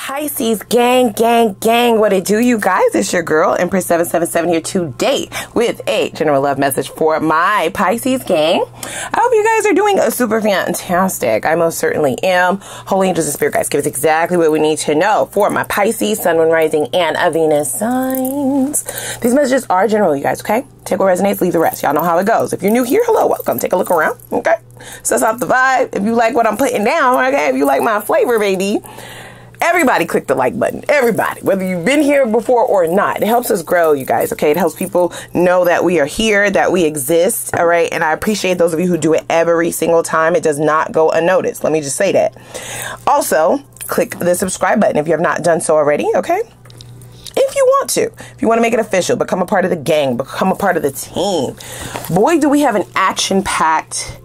Pisces gang, what it do, you guys? It's your girl, Empress 777 here today with a general love message for my Pisces gang. I hope you guys are doing super fantastic. I most certainly am. Holy angels and spirit guides give us exactly what we need to know for my Pisces, Sun, Moon, Rising, and Venus signs. These messages are general, you guys, okay? Take what resonates, leave the rest. Y'all know how it goes. If you're new here, hello, welcome. Take a look around, okay? Suss out the vibe. If you like what I'm putting down, okay? If you like my flavor, baby. Everybody click the like button. Everybody, whether you've been here before or not. It helps us grow, you guys, okay? It helps people know that we are here, that we exist, all right? And I appreciate those of you who do it every single time. It does not go unnoticed. Let me just say that. Also, click the subscribe button if you have not done so already, okay? If you want to. If you want to make it official, become a part of the gang, become a part of the team. Boy, do we have an action-packed...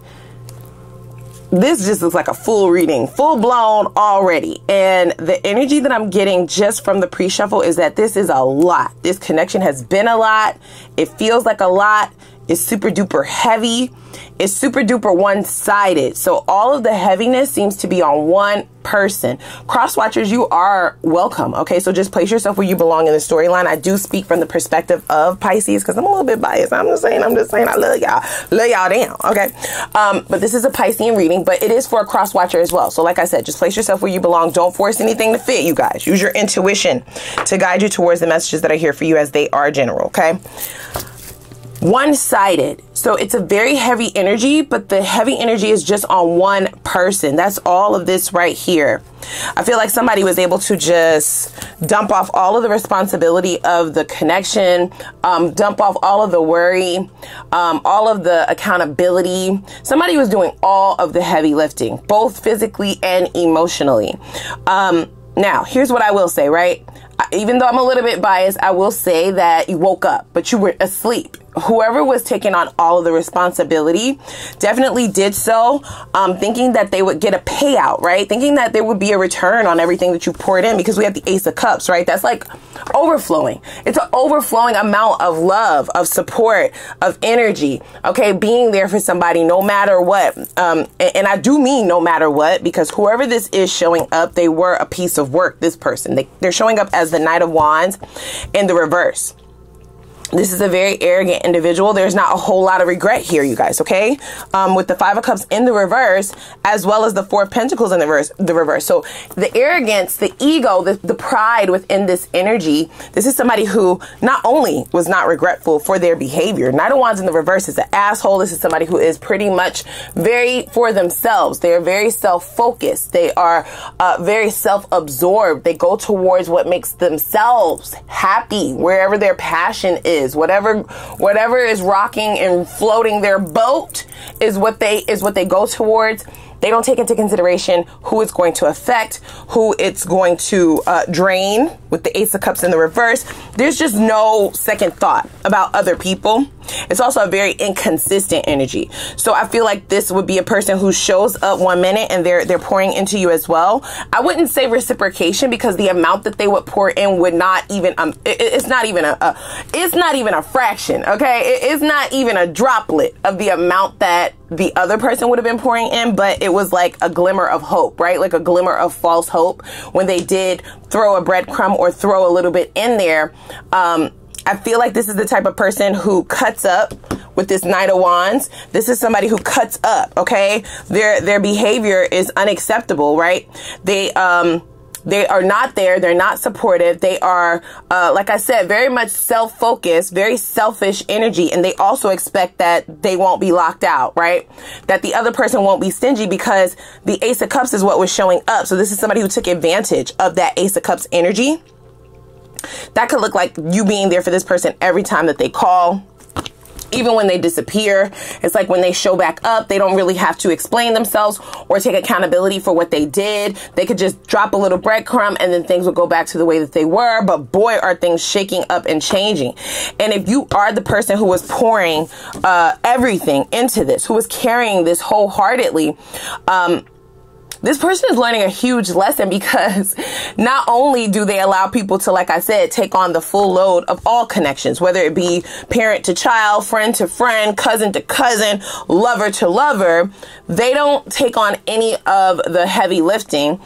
This just looks like a full reading, full blown already. And the energy that I'm getting just from the pre-shuffle is that this is a lot. This connection has been a lot. It feels like a lot. It's super duper heavy. It's super duper one-sided. So all of the heaviness seems to be on one person. Cross watchers, you are welcome. Okay, so just place yourself where you belong in the storyline. I do speak from the perspective of Pisces because I'm a little bit biased. I'm just saying, I love y'all down. Okay, but this is a Piscean reading, but it is for a cross watcher as well. So like I said, just place yourself where you belong. Don't force anything to fit, you guys. Use your intuition to guide you towards the messages that are here for you as they are general. Okay. One-sided. So it's a very heavy energy, but the heavy energy is just on one person. That's all of this right here. I feel like somebody was able to just dump off all of the responsibility of the connection, dump off all of the worry, all of the accountability. Somebody was doing all of the heavy lifting, both physically and emotionally. Now, here's what I will say, right? Even though I'm a little bit biased, I will say that you woke up, but you were asleep. Whoever was taking on all of the responsibility definitely did so, thinking that they would get a payout, right? Thinking that there would be a return on everything that you poured in, because we have the Ace of Cups, right? That's like overflowing. It's an overflowing amount of love, of support, of energy, okay? Being there for somebody no matter what. And I do mean no matter what, because whoever this is showing up, they were a piece of work, this person. They're showing up as the Knight of Wands in the reverse. This is a very arrogant individual. There's not a whole lot of regret here, you guys, okay? With the Five of Cups in the reverse, as well as the Four of Pentacles in the reverse. So the arrogance, the ego, the pride within this energy, this is somebody who not only was not regretful for their behavior. Knight of Wands in the reverse is an asshole. This is somebody who is pretty much very for themselves. They are very self-focused. They are very self-absorbed. They go towards what makes themselves happy, wherever their passion is. Whatever is rocking and floating their boat is what they go towards. They don't take into consideration who it's going to affect, who it's going to drain with the Ace of Cups in the reverse. There's just no second thought about other people. It's also a very inconsistent energy. So I feel like this would be a person who shows up 1 minute and they're pouring into you as well. I wouldn't say reciprocation, because the amount that they would pour in would not even it's not even a fraction, okay? It's not even a droplet of the amount that the other person would have been pouring in, but it was like a glimmer of hope, right? Like a glimmer of false hope when they did throw a breadcrumb or throw a little bit in there. I feel like this is the type of person who cuts up with this Knight of Wands. This is somebody who cuts up, okay? Their behavior is unacceptable, right? They are not there. They're not supportive. They are, like I said, very much self-focused, very selfish energy. And they also expect that they won't be locked out, right? That the other person won't be stingy, because the Ace of Cups is what was showing up. So this is somebody who took advantage of that Ace of Cups energy. That could look like you being there for this person every time that they call. Even when they disappear, it's like when they show back up, they don't really have to explain themselves or take accountability for what they did. They could just drop a little breadcrumb and then things will go back to the way that they were. But boy, are things shaking up and changing. And if you are the person who was pouring everything into this, who was carrying this wholeheartedly, this person is learning a huge lesson, because not only do they allow people to, like I said, take on the full load of all connections, whether it be parent to child, friend to friend, cousin to cousin, lover to lover, they don't take on any of the heavy lifting.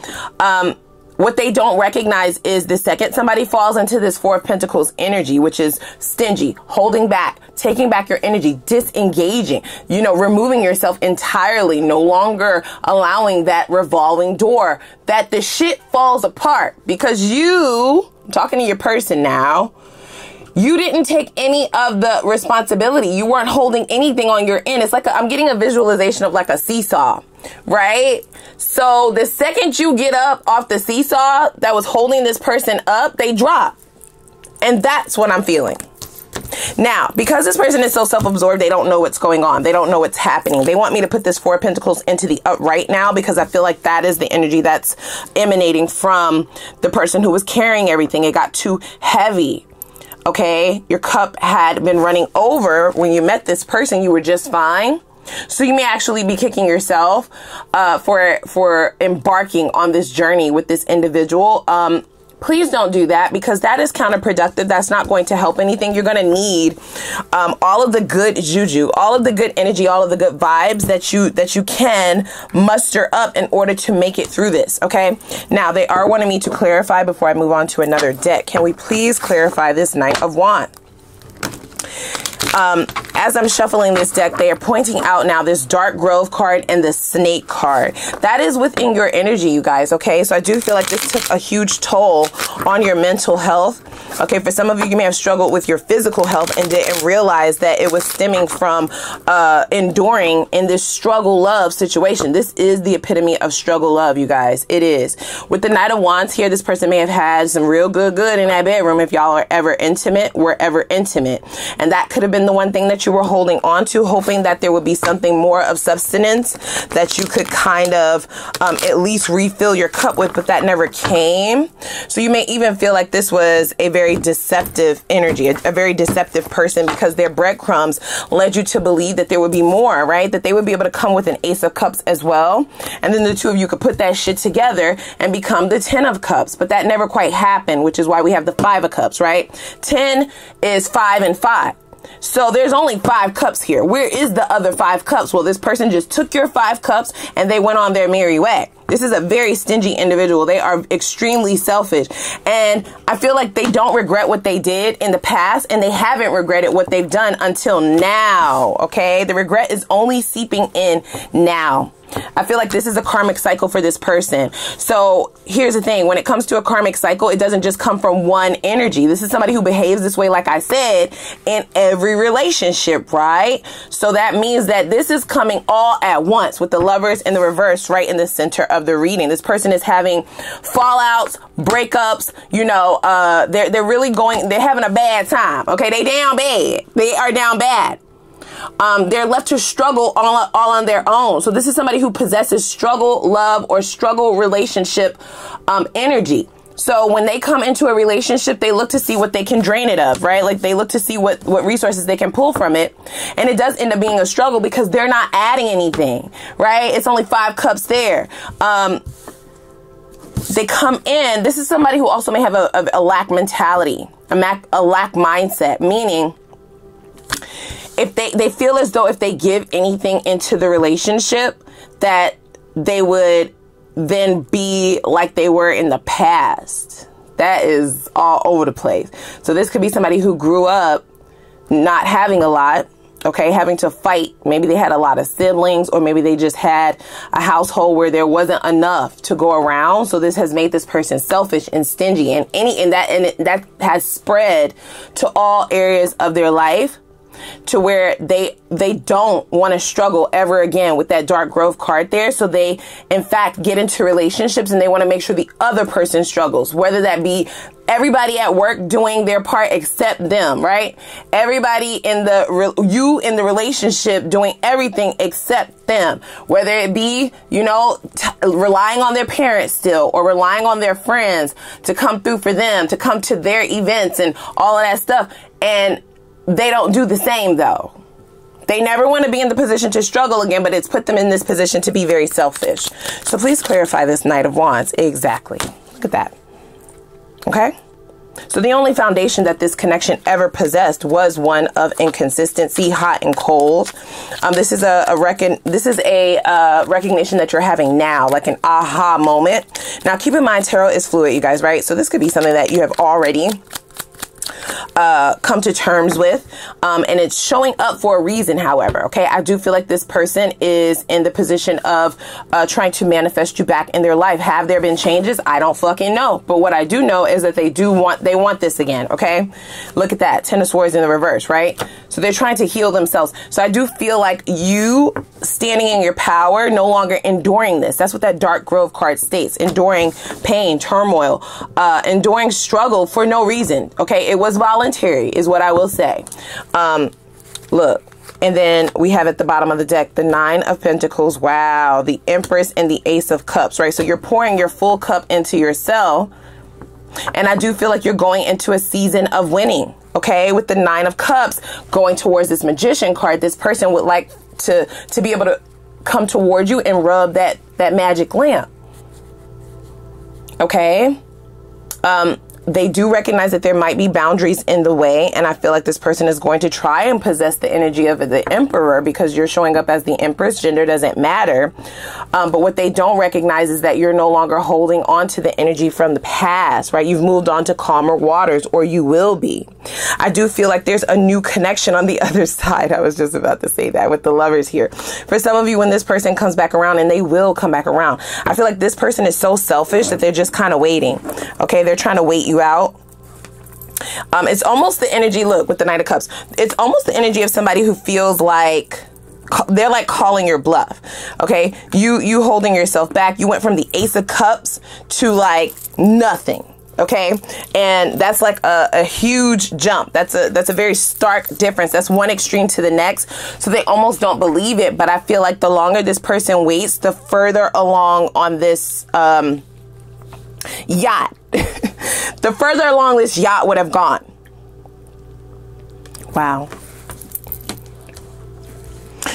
what they don't recognize is the second somebody falls into this Four of Pentacles energy, which is stingy, holding back, taking back your energy, disengaging, you know, removing yourself entirely, no longer allowing that revolving door, that the shit falls apart because you, I'm talking to your person now, you didn't take any of the responsibility. You weren't holding anything on your end. It's like I'm getting a visualization of like a seesaw, right? So the second you get up off the seesaw that was holding this person up, they drop. And that's what I'm feeling. Now, because this person is so self-absorbed, they don't know what's going on. They don't know what's happening. They want me to put this Four of Pentacles into the upright now because I feel like that is the energy that's emanating from the person who was carrying everything. It got too heavy. Okay, your cup had been running over when you met this person. You were just fine. So you may actually be kicking yourself for embarking on this journey with this individual. Please don't do that because that is counterproductive. That's not going to help anything. You're going to need all of the good juju, all of the good energy, all of the good vibes that you can muster up in order to make it through this. Okay. Now they are wanting me to clarify before I move on to another deck. Can we please clarify this Knight of Wands? As I'm shuffling this deck, they are pointing out now this Dark Grove card and the Snake card. That is within your energy, you guys, okay? So I do feel like this took a huge toll on your mental health. Okay, for some of you, you may have struggled with your physical health and didn't realize that it was stemming from enduring in this struggle love situation. This is the epitome of struggle love, you guys. It is. With the Knight of Wands here, this person may have had some real good in that bedroom if y'all are ever intimate, were ever intimate. And that could have been the one thing that you were holding on to, hoping that there would be something more of substance that you could kind of at least refill your cup with, but that never came. So you may even feel like this was a very deceptive energy, a very deceptive person, because their breadcrumbs led you to believe that there would be more, right? That they would be able to come with an Ace of Cups as well. And then the two of you could put that shit together and become the 10 of Cups. But that never quite happened, which is why we have the 5 of Cups, right? 10 is 5 and 5. So there's only 5 cups here. Where is the other 5 cups? Well, this person just took your 5 cups and they went on their merry way. This is a very stingy individual. They are extremely selfish. And I feel like they don't regret what they did in the past, and they haven't regretted what they've done until now. Okay? The regret is only seeping in now. I feel like this is a karmic cycle for this person. So here's the thing. When it comes to a karmic cycle, it doesn't just come from one energy. This is somebody who behaves this way, like I said, in every relationship, right? So that means that this is coming all at once with the Lovers in the reverse right in the center of the reading. This person is having fallouts, breakups, you know, they're really they're having a bad time. Okay, they down bad. They are down bad. They're left to struggle all on their own. So this is somebody who possesses struggle, love, or struggle relationship energy. So when they come into a relationship, they look to see what they can drain it of, right? Like they look to see what resources they can pull from it. And it does end up being a struggle because they're not adding anything, right? It's only 5 cups there. They come in. This is somebody who also may have a lack mentality, a lack mindset, meaning if they feel as though if they give anything into the relationship that they would then be like they were in the past. That is all over the place. So this could be somebody who grew up not having a lot, okay, having to fight. Maybe they had a lot of siblings, or maybe they just had a household where there wasn't enough to go around. So this has made this person selfish and stingy, and that has spread to all areas of their life, to where they don't want to struggle ever again with that Dark Grove card there. So they, in fact, get into relationships and they want to make sure the other person struggles, whether that be everybody at work doing their part except them, right? Everybody in the relationship doing everything except them, whether it be, you know, relying on their parents still, or relying on their friends to come through for them, to come to their events and all of that stuff. And they don't do the same, though. They never want to be in the position to struggle again, but it's put them in this position to be very selfish. So please clarify this Knight of Wands. Exactly. Look at that. Okay? So the only foundation that this connection ever possessed was one of inconsistency, hot and cold. This is a recognition that you're having now, like an aha moment. Now, keep in mind, tarot is fluid, you guys, right? So this could be something that you have already come to terms with, and it's showing up for a reason. However, okay, I do feel like this person is in the position of trying to manifest you back in their life. Have there been changes? I don't fucking know, but what I do know is that they want this again. Okay, look at that, 10 of Swords in the reverse, right? So they're trying to heal themselves. So I do feel like you standing in your power, no longer enduring this. That's what that Dark Grove card states: enduring pain, turmoil, enduring struggle for no reason. Okay, it was voluntary, is what I will say. Look, and then we have at the bottom of the deck the 9 of Pentacles. Wow, the Empress and the Ace of Cups, right? So you're pouring your full cup into yourself, and I do feel like you're going into a season of winning. Okay, with the 9 of Cups going towards this Magician card, this person would like to be able to come toward you and rub that magic lamp. Okay. They do recognize that there might be boundaries in the way, and I feel like this person is going to try and possess the energy of the Emperor because you're showing up as the Empress. Gender doesn't matter. But what they don't recognize is that you're no longer holding on to the energy from the past, right? You've moved on to calmer waters, or you will be. I do feel like there's a new connection on the other side. I was just about to say that with the Lovers here. For some of you, when this person comes back around, and they will come back around, I feel like this person is so selfish that they're just kind of waiting. Okay, they're trying to wait you out. It's almost the energy, look, with the Knight of Cups, it's almost the energy of somebody who feels like they're like calling your bluff. Okay, you holding yourself back. You went from the Ace of Cups to like nothing. Okay, and that's like a huge jump. That's a very stark difference. That's one extreme to the next. So they almost don't believe it, but I feel like the longer this person waits, the further along on this yacht the further along this yacht would have gone. Wow.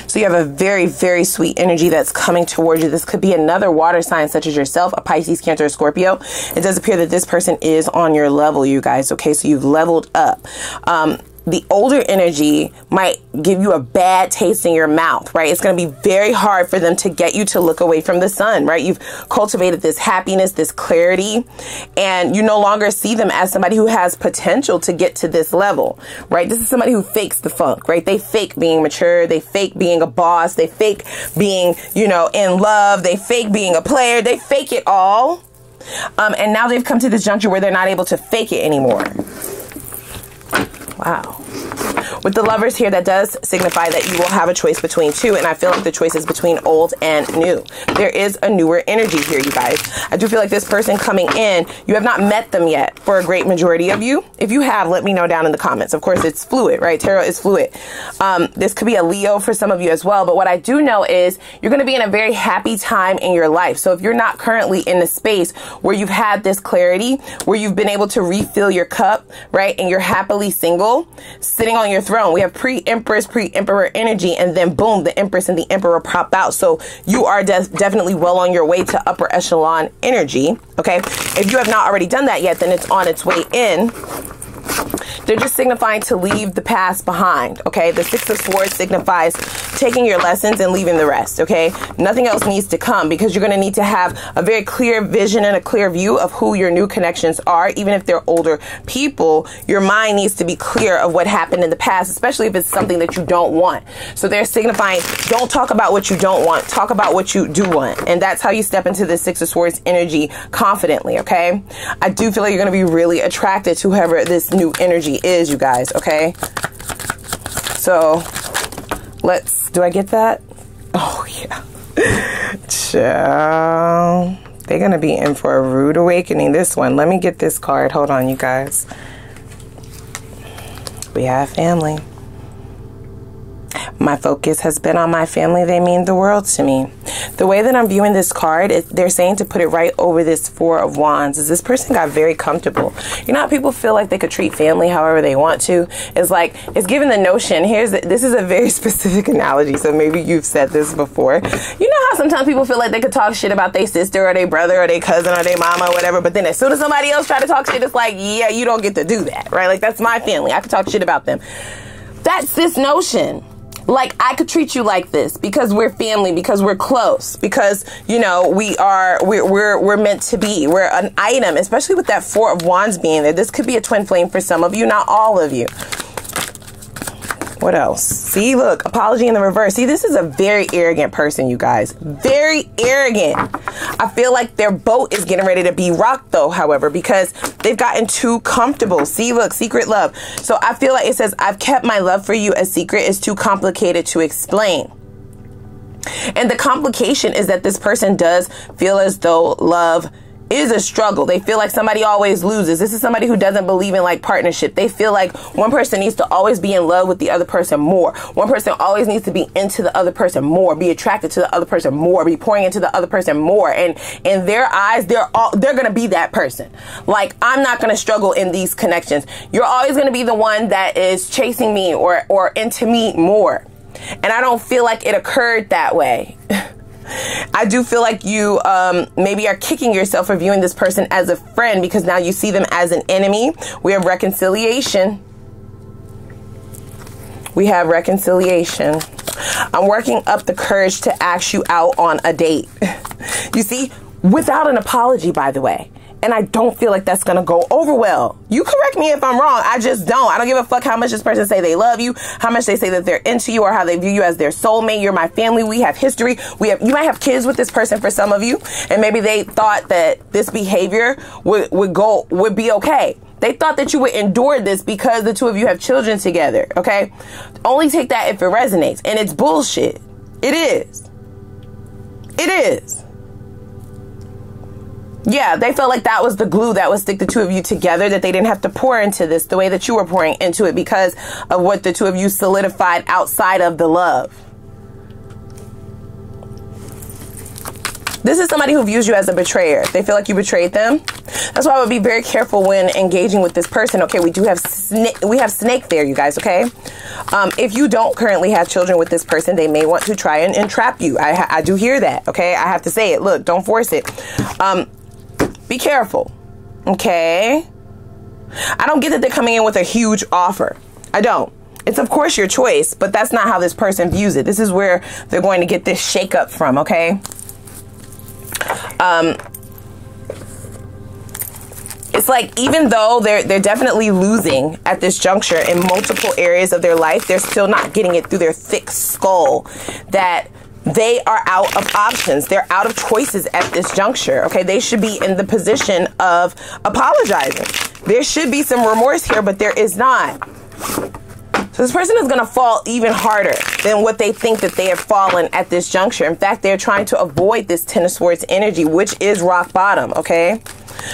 So you have a very, very sweet energy that's coming towards you. This could be another water sign such as yourself, a Pisces, Cancer, or Scorpio. It does appear that this person is on your level, you guys. Okay, so you've leveled up. The older energy might give you a bad taste in your mouth, right? It's going to be very hard for them to get you to look away from the sun, right? You've cultivated this happiness, this clarity, and you no longer see them as somebody who has potential to get to this level, right? This is somebody who fakes the funk, right? They fake being mature. They fake being a boss. They fake being, you know, in love. They fake being a player. They fake it all. And now they've come to this juncture where they're not able to fake it anymore. Wow. With the Lovers here, that does signify that you will have a choice between two, and I feel like the choice is between old and new. There is a newer energy here, you guys. I do feel like this person coming in, you have not met them yet for a great majority of you. If you have, let me know down in the comments. Of course, it's fluid, right? Tarot is fluid. This could be a Leo for some of you as well, but what I do know is you're going to be in a very happy time in your life. So if you're not currently in the space where you've had this clarity, where you've been able to refill your cup, right, and you're happily single, sitting on your throne, we have pre-Empress, pre-Emperor energy, and then boom, the Empress and the Emperor pop out. So you are definitely well on your way to upper echelon energy. Okay, if you have not already done that yet, then it's on its way in. They're just signifying to leave the past behind. Okay, the Six of Swords signifies taking your lessons and leaving the rest. Okay, nothing else needs to come, because you're going to need to have a very clear vision and a clear view of who your new connections are. Even if they're older people, your mind needs to be clear of what happened in the past, especially if it's something that you don't want. So they're signifying, don't talk about what you don't want, talk about what you do want. And that's how you step into the Six of Swords energy confidently. Okay, I do feel like you're going to be really attracted to whoever this new energy is, you guys. Okay, so let's, do I get that? Oh yeah. Ciao. They're gonna be in for a rude awakening, this one. Let me get this card. Hold on, you guys. We have family. My focus has been on my family. They mean the world to me. The way that I'm viewing this card, they're saying to put it right over this Four of Wands, is this person got very comfortable. You know how people feel like they could treat family however they want to? It's like, it's given the notion, this is a very specific analogy, so maybe you've said this before. You know how sometimes people feel like they could talk shit about their sister or their brother or their cousin or their mama or whatever, but then as soon as somebody else try to talk shit, it's like, yeah, you don't get to do that, right? Like, that's my family. I could talk shit about them. That's this notion. Like, I could treat you like this because we're family, because we're close, because, you know, we're meant to be. We're an item, especially with that Four of Wands being there. This could be a twin flame for some of you, not all of you. What else? See, look, apology in the reverse. See, this is a very arrogant person, you guys. Very arrogant. I feel like their boat is getting ready to be rocked, though, however, because they've gotten too comfortable. See, look, secret love. So I feel like it says, I've kept my love for you a secret. It's too complicated to explain. And the complication is that this person does feel as though love is a struggle. They feel like somebody always loses. This is somebody who doesn't believe in like partnership. They feel like one person needs to always be in love with the other person more. One person always needs to be into the other person more, be attracted to the other person more, be pouring into the other person more. And in their eyes, they're going to be that person. Like, I'm not going to struggle in these connections. You're always going to be the one that is chasing me or into me more. And I don't feel like it occurred that way. I do feel like you maybe are kicking yourself for viewing this person as a friend because now you see them as an enemy. We have reconciliation. We have reconciliation. I'm working up the courage to ask you out on a date. You see, without an apology, by the way. And I don't feel like that's going to go over well. You correct me if I'm wrong. I just don't. I don't give a fuck how much this person say they love you, how much they say that they're into you, or how they view you as their soulmate. You're my family. We have history. You might have kids with this person for some of you. And maybe they thought that this behavior would be okay. They thought that you would endure this because the two of you have children together. Okay. Only take that if it resonates. And it's bullshit. It is. It is. Yeah, they felt like that was the glue that would stick the two of you together, that they didn't have to pour into this the way that you were pouring into it because of what the two of you solidified outside of the love. This is somebody who views you as a betrayer. They feel like you betrayed them. That's why I would be very careful when engaging with this person. Okay, we have snake there, you guys, okay? If you don't currently have children with this person, they may want to try and entrap you. I do hear that, okay? I have to say it. Look, don't force it. Be careful, okay? I don't get that they're coming in with a huge offer. I don't. It's of course your choice, but that's not how this person views it. This is where they're going to get this shakeup from, okay? It's like, even though they're definitely losing at this juncture in multiple areas of their life, they're still not getting it through their thick skull that they are out of options. They're out of choices at this juncture. Okay, they should be in the position of apologizing. There should be some remorse here, but there is not. So this person is going to fall even harder than what they think that they have fallen at this juncture. In fact, they're trying to avoid this Ten of Swords energy, which is rock bottom. Okay,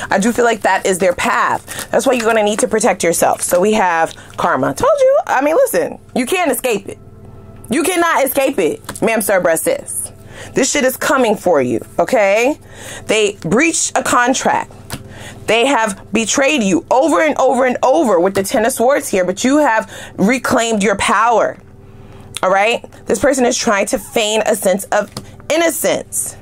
I do feel like that is their path. That's why you're going to need to protect yourself. So we have karma. Told you. I mean, listen, you can't escape it. You cannot escape it, ma'am, sir, bruh, sis. This shit is coming for you, okay? They breached a contract. They have betrayed you over and over and over with the Ten of Swords here, but you have reclaimed your power, all right? This person is trying to feign a sense of innocence.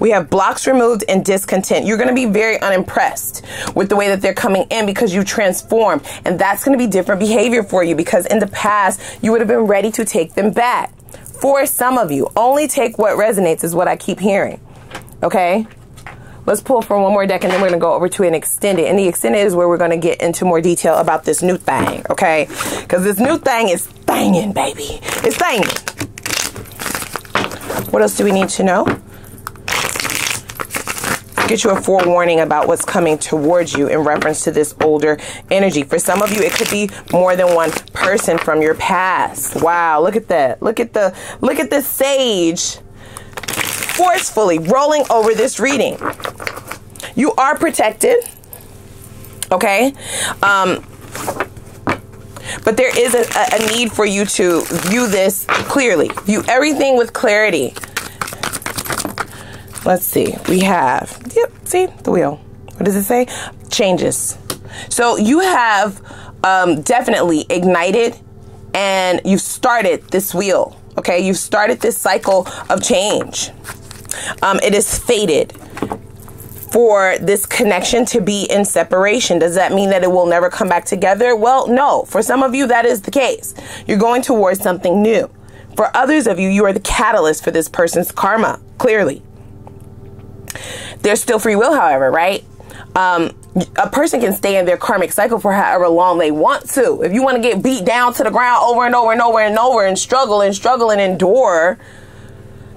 We have blocks removed and discontent. You're going to be very unimpressed with the way that they're coming in because you transformed. And that's going to be different behavior for you because in the past, you would have been ready to take them back. For some of you, only take what resonates is what I keep hearing. Okay? Let's pull from one more deck and then we're going to go over to an extended. And the extended is where we're going to get into more detail about this new thing. Okay? Because this new thing is thanging, baby. It's thanging. What else do we need to know? Get you a forewarning about what's coming towards you in reference to this older energy. For some of you, it could be more than one person from your past. Wow, look at that. Look at the sage forcefully rolling over this reading. You are protected. Okay? But there is a need for you to view this clearly. View everything with clarity. Let's see. We have, yep, see the wheel. What does it say? Changes. So you have definitely ignited and you've started this wheel. Okay, you've started this cycle of change. It is fated for this connection to be in separation. Does that mean that it will never come back together? Well, no. For some of you, that is the case. You're going towards something new. For others of you, you are the catalyst for this person's karma, clearly. There's still free will, however, right? A person can stay in their karmic cycle for however long they want to. If you want to get beat down to the ground over and over and over and over and struggle and endure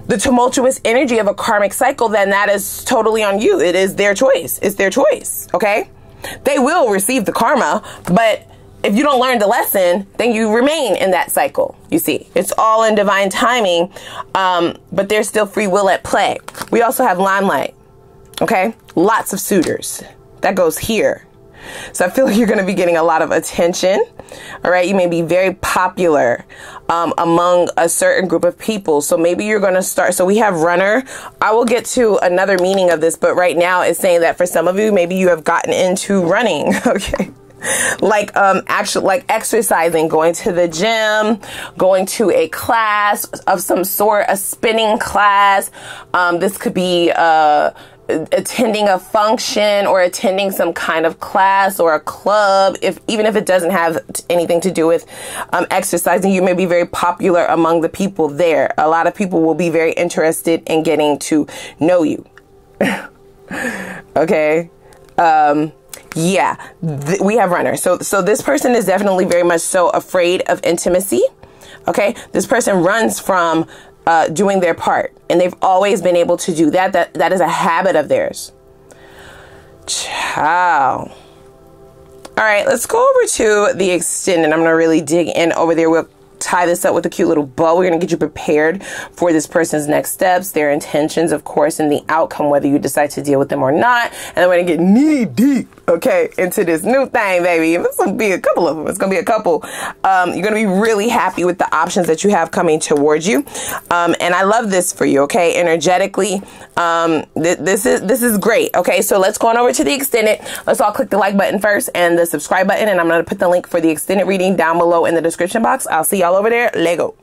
the tumultuous energy of a karmic cycle, then that is totally on you. It is their choice. It's their choice. Okay. They will receive the karma, but if you don't learn the lesson, then you remain in that cycle. You see, it's all in divine timing. But there's still free will at play. We also have limelight. Okay. Lots of suitors. That goes here. So I feel like you're going to be getting a lot of attention. All right. You may be very popular among a certain group of people. So maybe you're going to start. So we have runner. I will get to another meaning of this, but right now it's saying that for some of you, maybe you have gotten into running. Okay. Like like exercising, going to the gym, going to a class of some sort, a spinning class. This could be attending a function or attending some kind of class or a club. Even if it doesn't have anything to do with exercising, you may be very popular among the people there. A lot of people will be very interested in getting to know you. Okay. Yeah, we have runners. So this person is definitely very much so afraid of intimacy. Okay. This person runs from doing their part, and they've always been able to do that. That is a habit of theirs. Ciao. All right, let's go over to the extended. I'm going to really dig in over there. We'll tie this up with a cute little bow. We're going to get you prepared for this person's next steps, their intentions, of course, and the outcome, whether you decide to deal with them or not. And then we're going to get knee deep, okay, into this new thing, baby. It's going to be a couple of them. It's going to be a couple. You're going to be really happy with the options that you have coming towards you. And I love this for you, okay? Energetically, this is great, okay? So let's go on over to the extended. Let's all click the like button first and the subscribe button, and I'm going to put the link for the extended reading down below in the description box. I'll see y'all over there. Lego.